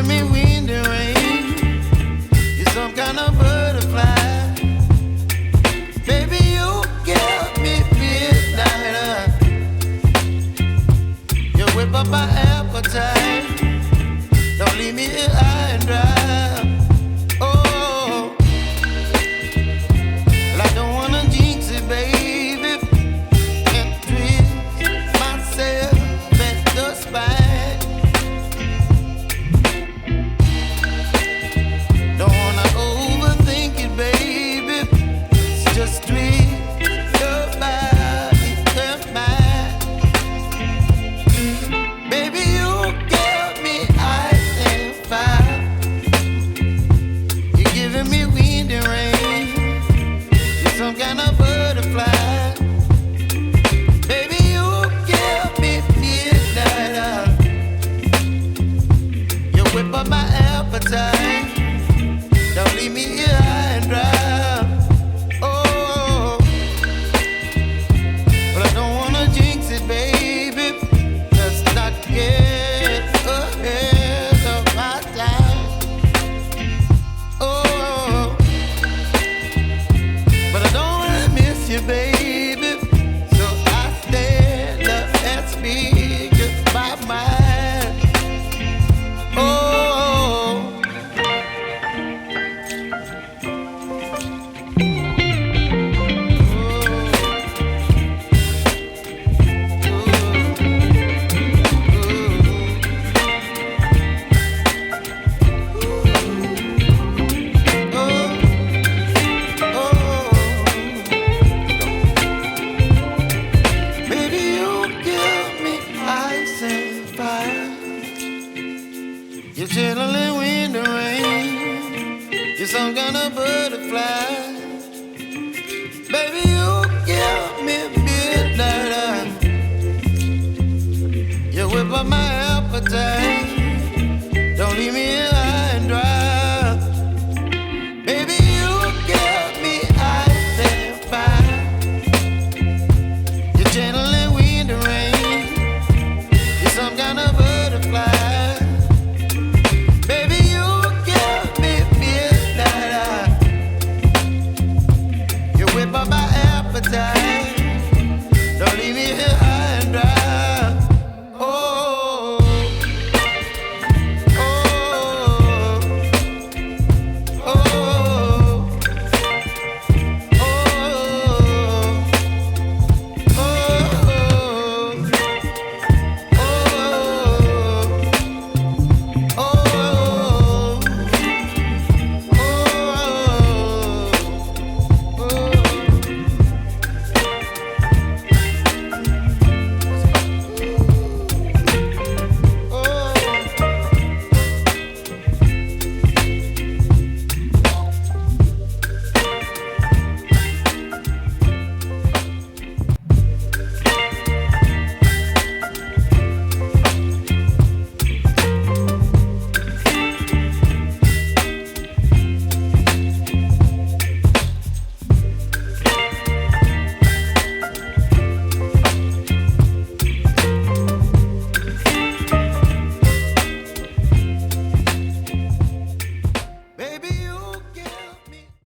giving me wind and rain. You're some kind of butterfly. Baby, you give me midnight. You whip up my appetite. Don't leave me here high and dry. Oh, well, I don't wanna jinx it, baby, and twist myself at the spine. Don't wanna overthink it, baby. It's just twist your body and mine. Baby, you give me ice and fire. You're giving me wind and rain. You're some kind of butterfly. Baby, you give me midnight. You whip up my appetite. Don't leave me here high and dry. Oh, but I don't wanna jinx it, baby. Let's not get ahead of my time. Oh, but I don't wanna miss you, baby. So I stand up and speak just my mind. Oh. Baby, you give me ice and fire. You're chilling wind and rain. You're some kind of butterfly. Baby, you give me midnight. You whip up my appetite.